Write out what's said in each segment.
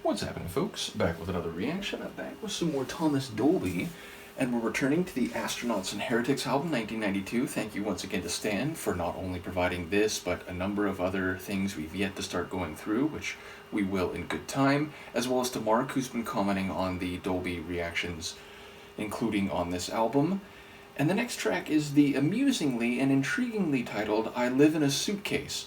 What's happening, folks? Back with another reaction. I'm back with some more Thomas Dolby, and we're returning to the Astronauts Heretics album, 1992. Thank you once again to Stan for not only providing this, but a number of other things we've yet to start going through, which we will in good time, as well as to Mark, who's been commenting on the Dolby reactions, including on this album. And the next track is the amusingly and intriguingly titled I Live in a Suitcase,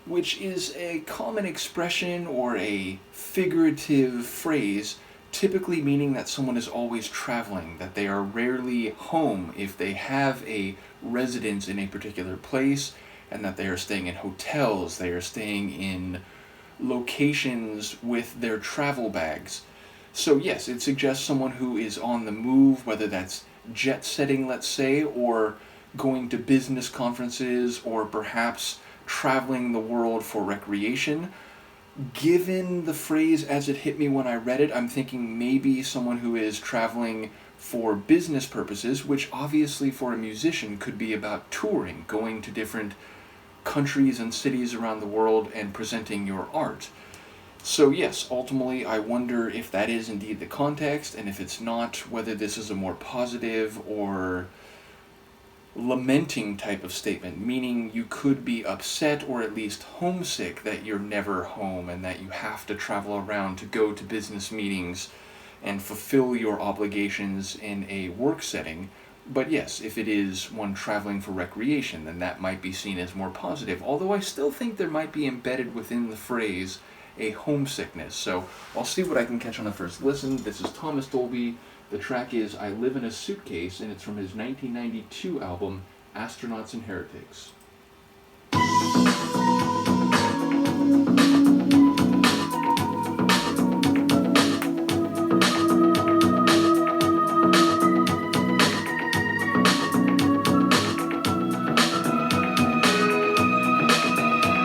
which is a common expression or a figurative phrase, typically meaning that someone is always traveling, that they are rarely home if they have a residence in a particular place, and that they are staying in hotels, they are staying in locations with their travel bags. So yes, it suggests someone who is on the move, whether that's jet setting, let's say, or going to business conferences, or perhaps traveling the world for recreation. Given the phrase as it hit me when I read it, I'm thinking maybe someone who is traveling for business purposes, which obviously for a musician could be about touring, going to different countries and cities around the world and presenting your art. So yes, ultimately I wonder if that is indeed the context, and if it's not, whether this is a more positive or lamenting type of statement, meaning you could be upset or at least homesick that you're never home and that you have to travel around to go to business meetings and fulfill your obligations in a work setting. But yes, if it is one traveling for recreation, then that might be seen as more positive, although I still think there might be embedded within the phrase a homesickness. So I'll see what I can catch on the first listen. This is Thomas Dolby. The track is I Live in a Suitcase, and it's from his 1992 album, Astronauts Heretics.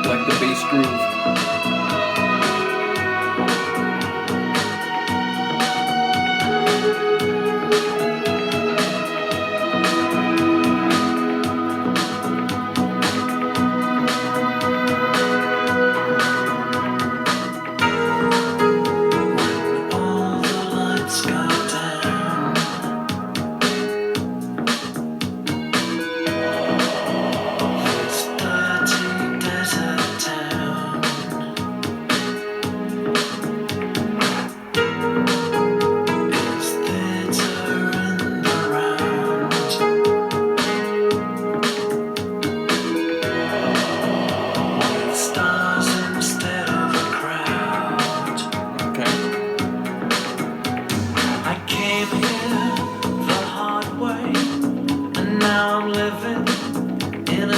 Like the bass groove.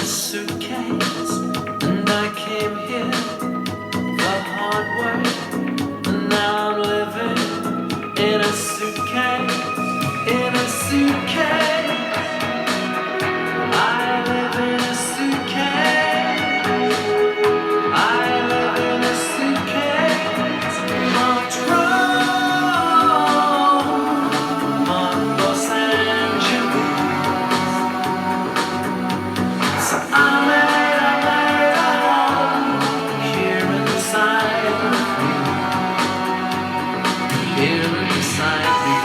Suitcase, and I came here the hard way, and now I'm living in a suitcase, in a suitcase. I live in a suitcase, I live in a suitcase. Marked Rome, marked Los Angeles. So I lay alone here inside me, here inside me.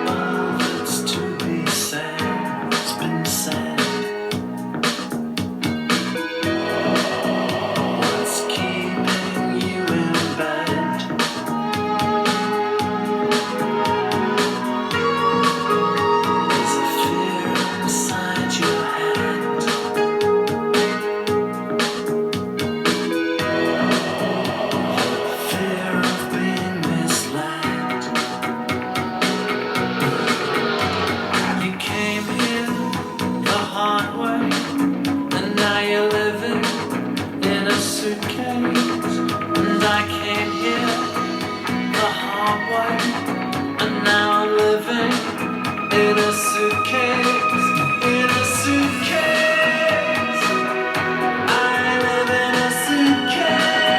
All that's to be said has been said. What's keeping you in bed? There's a fear inside your head. Fear of being misled. You came here the hard way, and now you're living in a suitcase. And I came here the hard way, and now I'm living in a suitcase, in a suitcase. I live in a suitcase.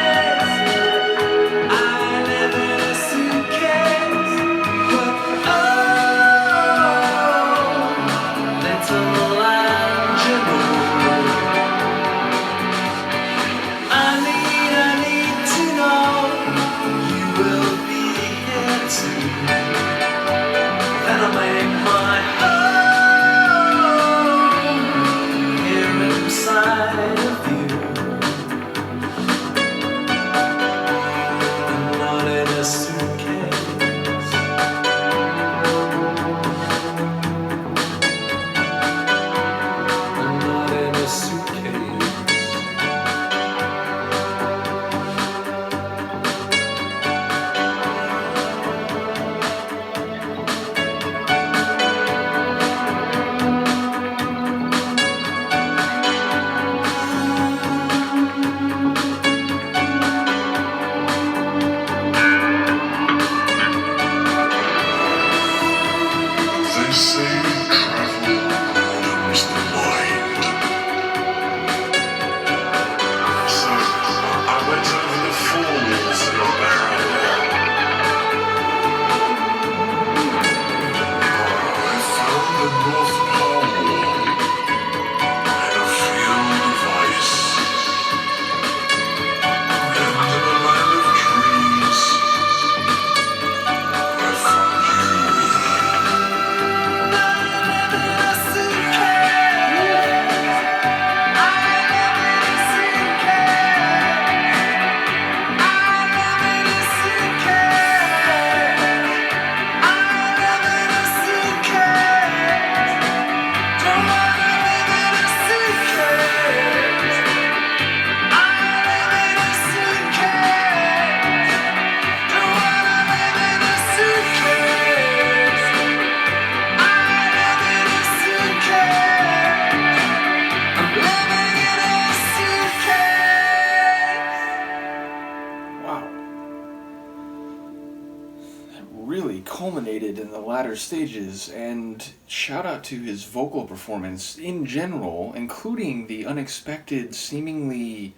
culminated in the latter stages, and shout out to his vocal performance in general, including the unexpected, seemingly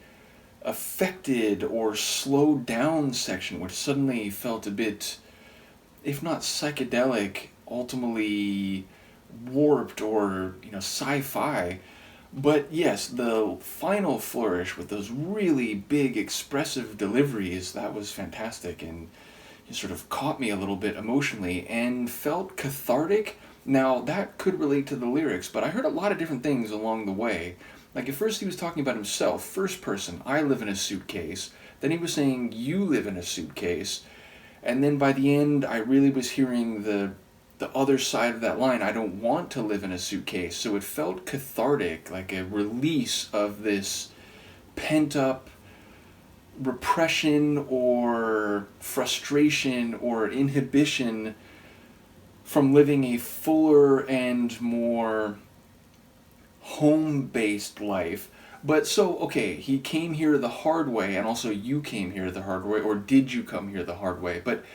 affected or slowed down section, which suddenly felt a bit, if not psychedelic, ultimately warped or, sci-fi. But yes, the final flourish with those really big, expressive deliveries, that was fantastic, and it sort of caught me a little bit emotionally and felt cathartic. Now, that could relate to the lyrics, but I heard a lot of different things along the way. Like, at first he was talking about himself, first person, I live in a suitcase. Then he was saying, you live in a suitcase. And then by the end, I really was hearing the other side of that line, I don't want to live in a suitcase. So it felt cathartic, like a release of this pent-up repression or frustration or inhibition from living a fuller and more home-based life. But so, okay, he came here the hard way, and also you came here the hard way, or did you come here the hard way? But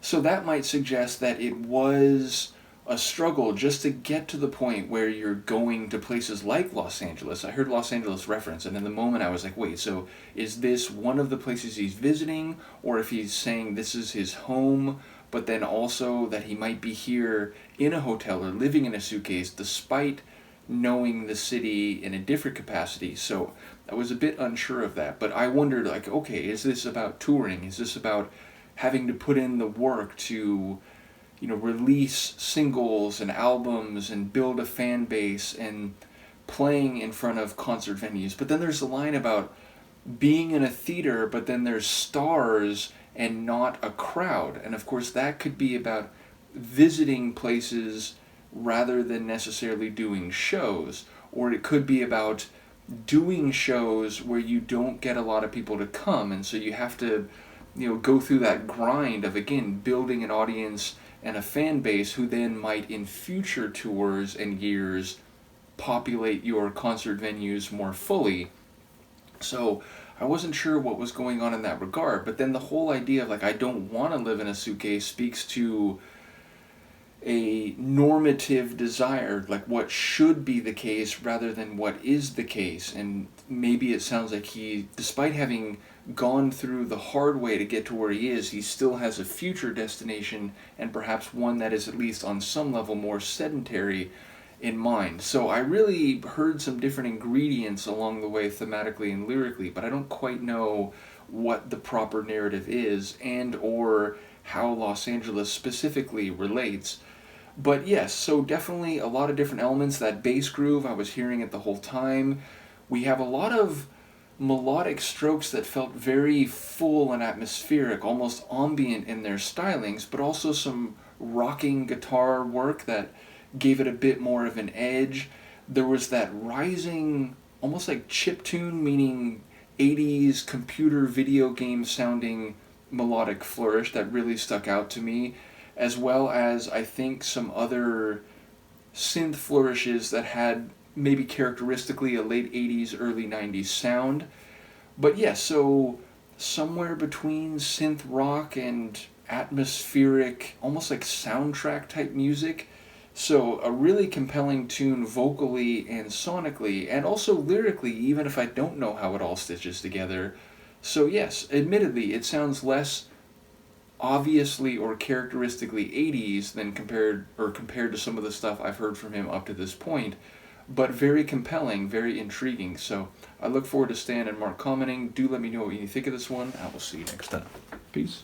so that might suggest that it was a struggle just to get to the point where you're going to places like Los Angeles. I heard Los Angeles reference, and in the moment I was like, wait, so is this one of the places he's visiting? Or if he's saying this is his home, but then also that he might be here in a hotel or living in a suitcase despite knowing the city in a different capacity. So I was a bit unsure of that, but I wondered, like, okay, is this about touring? Is this about having to put in the work to, release singles and albums and build a fan base and playing in front of concert venues? But then there's the line about being in a theater, but then there's stars and not a crowd. And of course that could be about visiting places rather than necessarily doing shows. Or it could be about doing shows where you don't get a lot of people to come, and so you have to go through that grind of, again, building an audience and a fan base who then might in future tours and years populate your concert venues more fully. So I wasn't sure what was going on in that regard, but then the whole idea of, like, I don't want to live in a suitcase speaks to a normative desire, like what should be the case rather than what is the case. And maybe it sounds like he, despite having gone through the hard way to get to where he is, he still has a future destination, and perhaps one that is at least on some level more sedentary in mind. So I really heard some different ingredients along the way thematically and lyrically, but I don't quite know what the proper narrative is and or how Los Angeles specifically relates. But yes, so definitely a lot of different elements. That bass groove, I was hearing it the whole time. We have a lot of melodic strokes that felt very full and atmospheric, almost ambient in their stylings, but also some rocking guitar work that gave it a bit more of an edge. There was that rising, almost like chiptune, meaning 80s computer video game sounding melodic flourish that really stuck out to me, as well as I think some other synth flourishes that had maybe characteristically a late 80s, early 90s sound. But yes, so somewhere between synth rock and atmospheric, almost like soundtrack type music. So a really compelling tune vocally and sonically, and also lyrically, even if I don't know how it all stitches together. So yes, admittedly, it sounds less obviously or characteristically 80s than compared to some of the stuff I've heard from him up to this point, but very compelling, very intriguing. So I look forward to Stan and Mark commenting. Do let me know what you think of this one. I will see you next time. Peace.